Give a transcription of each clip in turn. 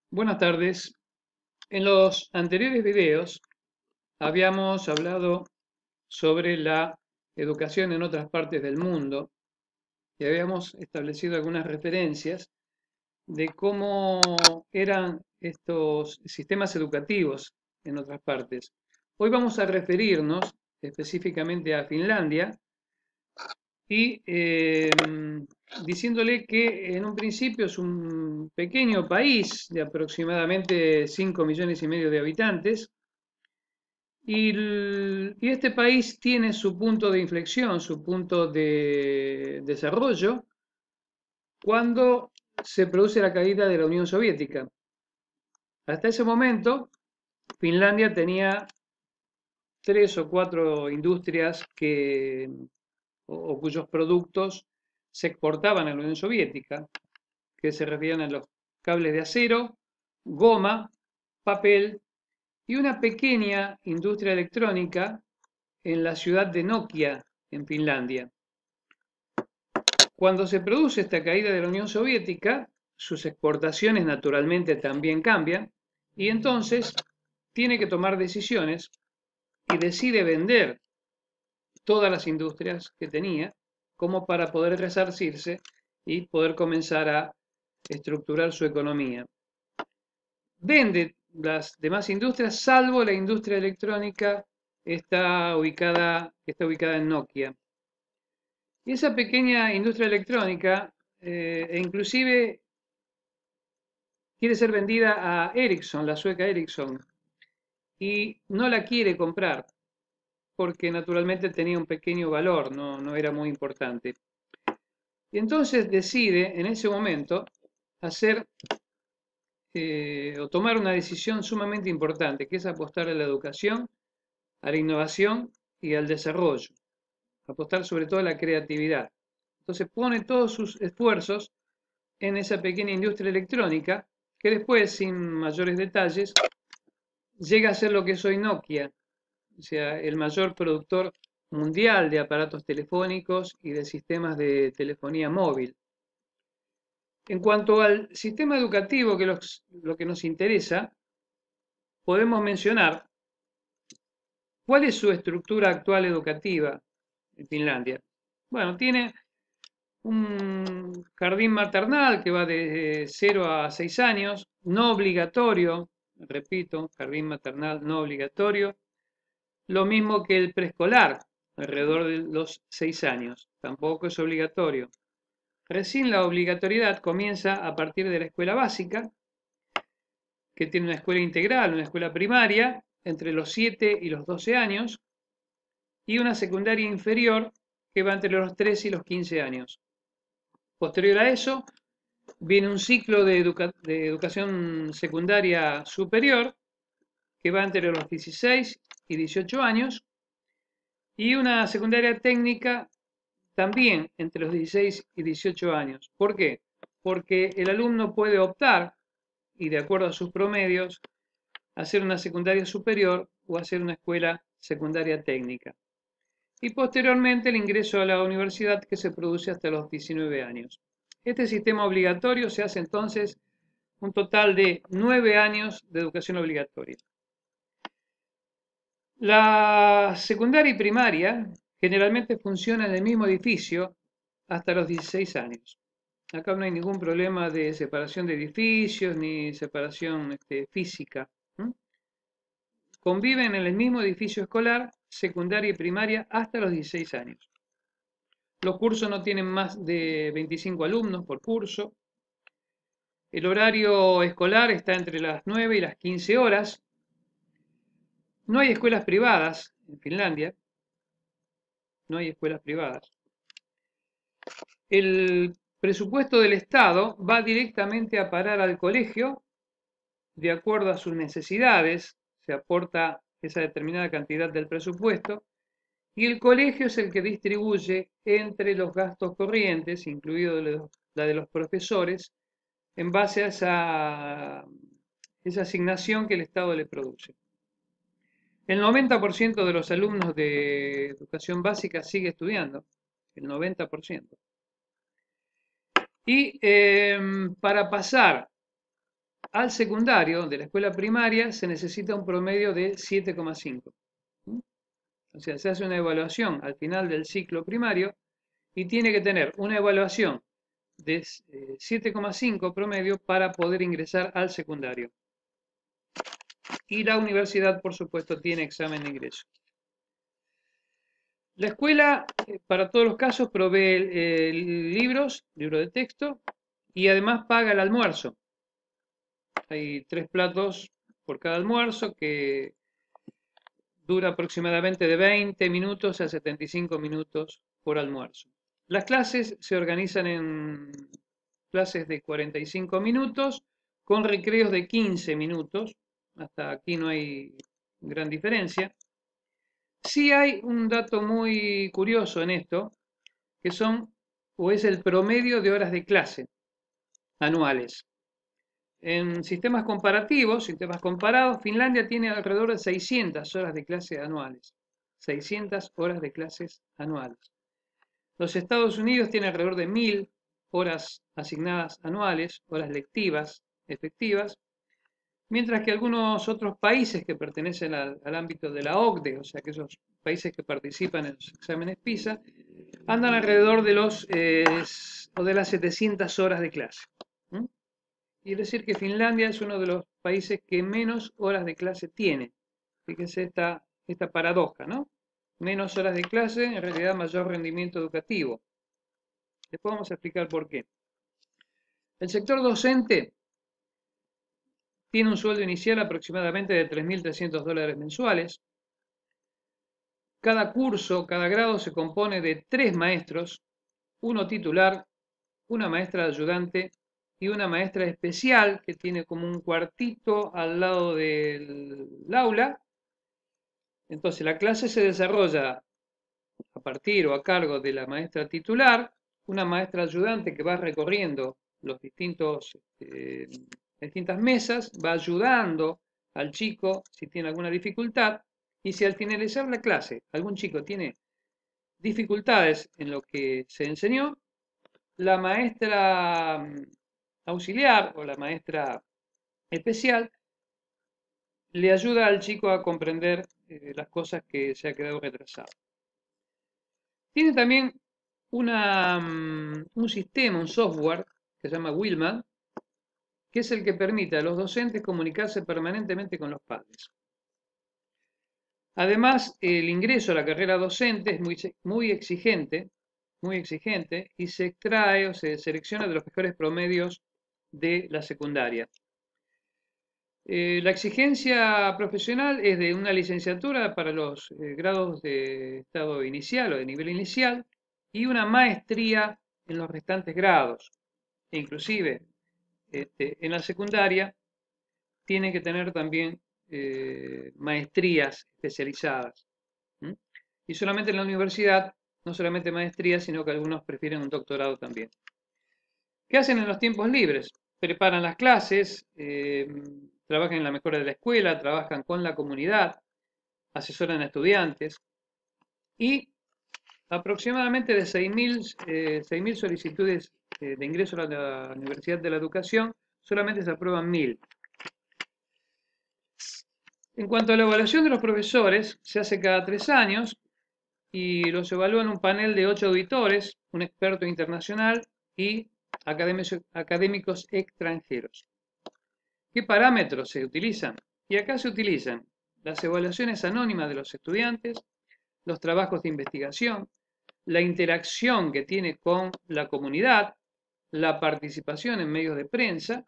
Buenas tardes. En los anteriores videos habíamos hablado sobre la educación en otras partes del mundo y habíamos establecido algunas referencias de cómo eran estos sistemas educativos en otras partes. Hoy vamos a referirnos específicamente a Finlandia y diciéndole que en un principio es un pequeño país de aproximadamente 5 millones y medio de habitantes y este país tiene su punto de inflexión, su punto de desarrollo cuando se produce la caída de la Unión Soviética. Hasta ese momento, Finlandia tenía tres o cuatro industrias o cuyos productos se exportaban a la Unión Soviética, que se referían a los cables de acero, goma, papel y una pequeña industria electrónica en la ciudad de Nokia, en Finlandia. Cuando se produce esta caída de la Unión Soviética, sus exportaciones naturalmente también cambian y entonces tiene que tomar decisiones y decide vender todas las industrias que tenía como para poder resarcirse y poder comenzar a estructurar su economía. Vende las demás industrias, salvo la industria electrónica que está ubicada en Nokia. Y esa pequeña industria electrónica, inclusive quiere ser vendida a Ericsson, la sueca Ericsson, y no la quiere comprar porque naturalmente tenía un pequeño valor, no era muy importante. Y entonces decide en ese momento hacer o tomar una decisión sumamente importante, que es apostar a la educación, a la innovación y al desarrollo, apostar sobre todo a la creatividad. Entonces pone todos sus esfuerzos en esa pequeña industria electrónica que después, sin mayores detalles, llega a ser lo que es hoy Nokia, o sea, el mayor productor mundial de aparatos telefónicos y de sistemas de telefonía móvil. En cuanto al sistema educativo, lo que nos interesa, podemos mencionar cuál es su estructura actual educativa en Finlandia. Bueno, tiene un jardín maternal que va de 0 a 6 años, no obligatorio, repito, jardín maternal no obligatorio, lo mismo que el preescolar, alrededor de los 6 años, tampoco es obligatorio. Recién la obligatoriedad comienza a partir de la escuela básica, que tiene una escuela integral, una escuela primaria, entre los 7 y los 12 años, y una secundaria inferior que va entre los 13 y los 15 años. Posterior a eso, viene un ciclo de educación secundaria superior que va entre los 16 y 18 años y una secundaria técnica también entre los 16 y 18 años. ¿Por qué? Porque el alumno puede optar, y de acuerdo a sus promedios, hacer una secundaria superior o hacer una escuela secundaria técnica. Y posteriormente el ingreso a la universidad que se produce hasta los 19 años. Este sistema obligatorio se hace entonces un total de 9 años de educación obligatoria. La secundaria y primaria generalmente funciona en el mismo edificio hasta los 16 años. Acá no hay ningún problema de separación de edificios ni separación física. Conviven en el mismo edificio escolar, secundaria y primaria, hasta los 16 años. Los cursos no tienen más de 25 alumnos por curso. El horario escolar está entre las 9 y las 15 horas. No hay escuelas privadas en Finlandia. No hay escuelas privadas. El presupuesto del Estado va directamente a parar al colegio de acuerdo a sus necesidades. Se aporta esa determinada cantidad del presupuesto y el colegio es el que distribuye entre los gastos corrientes, incluido la de los profesores, en base a esa asignación que el Estado le produce. El 90% de los alumnos de educación básica sigue estudiando, el 90%. Y para pasar al secundario de la escuela primaria se necesita un promedio de 7,5. O sea, se hace una evaluación al final del ciclo primario y tiene que tener una evaluación de 7,5 promedio para poder ingresar al secundario. Y la universidad, por supuesto, tiene examen de ingreso. La escuela, para todos los casos, provee libros de texto, y además paga el almuerzo. Hay 3 platos por cada almuerzo que dura aproximadamente de 20 minutos a 75 minutos por almuerzo. Las clases se organizan en clases de 45 minutos con recreos de 15 minutos. Hasta aquí no hay gran diferencia. Sí hay un dato muy curioso en esto, que es el promedio de horas de clase anuales. En sistemas comparados, Finlandia tiene alrededor de 600 horas de clase anuales. 600 horas de clases anuales. Los Estados Unidos tienen alrededor de 1000 horas asignadas anuales, horas lectivas efectivas, mientras que algunos otros países que pertenecen al ámbito de la OCDE, o sea, que esos países que participan en los exámenes PISA, andan alrededor de las 700 horas de clase. Y es decir que Finlandia es uno de los países que menos horas de clase tiene. Fíjense esta paradoja, ¿no? Menos horas de clase, en realidad mayor rendimiento educativo. Después vamos a explicar por qué. El sector docente tiene un sueldo inicial aproximadamente de $3.300 mensuales. Cada curso, cada grado se compone de 3 maestros, uno titular, una maestra ayudante y una maestra especial que tiene como un cuartito al lado del aula. Entonces la clase se desarrolla a partir o a cargo de la maestra titular, una maestra ayudante que va recorriendo las distintas mesas, va ayudando al chico si tiene alguna dificultad, y si al finalizar la clase algún chico tiene dificultades en lo que se enseñó, la maestra auxiliar o la maestra especial le ayuda al chico a comprender las cosas que se ha quedado retrasado. Tiene también un sistema, un software que se llama Wilma, que es el que permite a los docentes comunicarse permanentemente con los padres. Además, el ingreso a la carrera docente es muy exigente y se extrae o se selecciona de los mejores promedios de la secundaria. La exigencia profesional es de una licenciatura para los grados de estado inicial o de nivel inicial y una maestría en los restantes grados. E inclusive en la secundaria tienen que tener también maestrías especializadas. Y solamente en la universidad, no solamente maestrías, sino que algunos prefieren un doctorado también. ¿Qué hacen en los tiempos libres? Preparan las clases, trabajan en la mejora de la escuela, trabajan con la comunidad, asesoran a estudiantes y aproximadamente de 6.000 solicitudes de ingreso a la Universidad de la Educación, solamente se aprueban 1.000. En cuanto a la evaluación de los profesores, se hace cada 3 años y los evalúan un panel de 8 auditores, un experto internacional y académicos extranjeros. ¿Qué parámetros se utilizan? Y acá se utilizan las evaluaciones anónimas de los estudiantes, los trabajos de investigación, la interacción que tiene con la comunidad, la participación en medios de prensa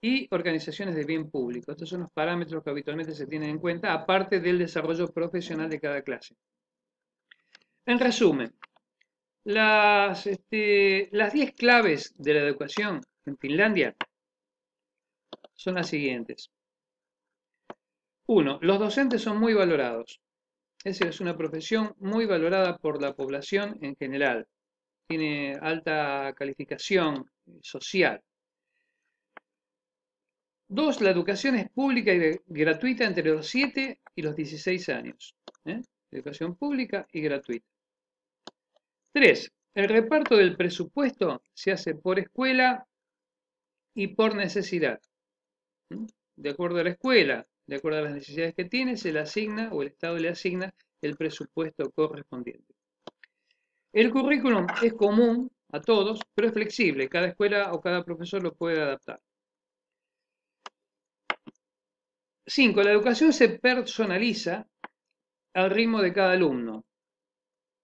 y organizaciones de bien público. Estos son los parámetros que habitualmente se tienen en cuenta, aparte del desarrollo profesional de cada clase. En resumen, las 10 claves de la educación en Finlandia son las siguientes. 1. Los docentes son muy valorados. Esa es una profesión muy valorada por la población en general. Tiene alta calificación social. 2. La educación es pública y gratuita entre los 7 y los 16 años. Educación pública y gratuita. 3. El reparto del presupuesto se hace por escuela y por necesidad. De acuerdo a la escuela, de acuerdo a las necesidades que tiene, se le asigna o el Estado le asigna el presupuesto correspondiente. El currículum es común a todos, pero es flexible. Cada escuela o cada profesor lo puede adaptar. 5. La educación se personaliza al ritmo de cada alumno.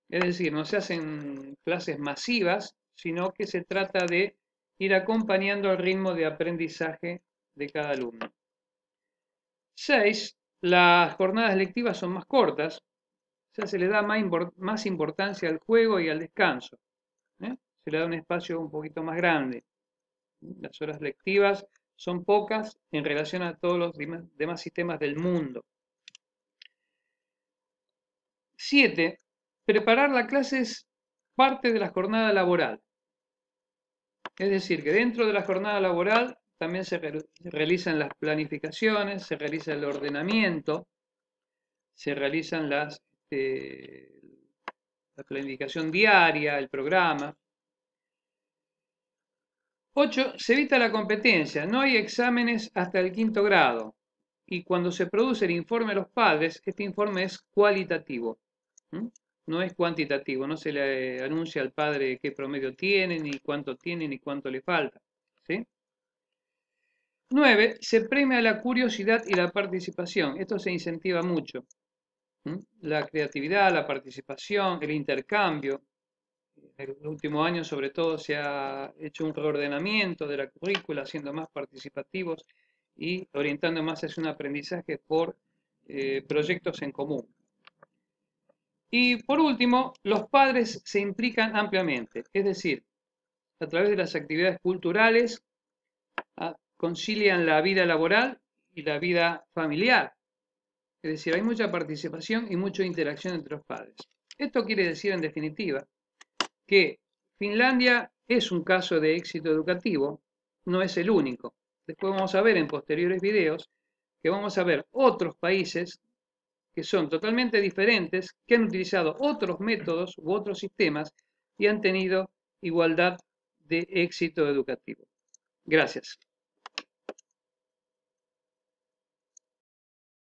Es decir, no se hacen clases masivas, sino que se trata de ir acompañando el ritmo de aprendizaje de cada alumno. 6. Las jornadas lectivas son más cortas, o sea, se le da más importancia al juego y al descanso. Se le da un espacio un poquito más grande. Las horas lectivas son pocas en relación a todos los demás sistemas del mundo. 7. Preparar la clase es parte de la jornada laboral. Es decir, que dentro de la jornada laboral también se realizan las planificaciones, se realiza el ordenamiento, se realizan la planificación diaria, el programa. 8. Se evita la competencia. No hay exámenes hasta el 5.º grado. Y cuando se produce el informe a los padres, este informe es cualitativo. No es cuantitativo. No se le anuncia al padre qué promedio tiene, ni cuánto le falta. ¿Sí? 9. Se premia la curiosidad y la participación. Esto se incentiva mucho. La creatividad, la participación, el intercambio. En el último año, sobre todo, se ha hecho un reordenamiento de la currícula, siendo más participativos y orientando más hacia un aprendizaje por proyectos en común. Y por último, los padres se implican ampliamente, es decir, a través de las actividades culturales, concilian la vida laboral y la vida familiar. Es decir, hay mucha participación y mucha interacción entre los padres. Esto quiere decir, en definitiva, que Finlandia es un caso de éxito educativo, no es el único. Después vamos a ver en posteriores videos que vamos a ver otros países que son totalmente diferentes, que han utilizado otros métodos u otros sistemas y han tenido igualdad de éxito educativo. Gracias.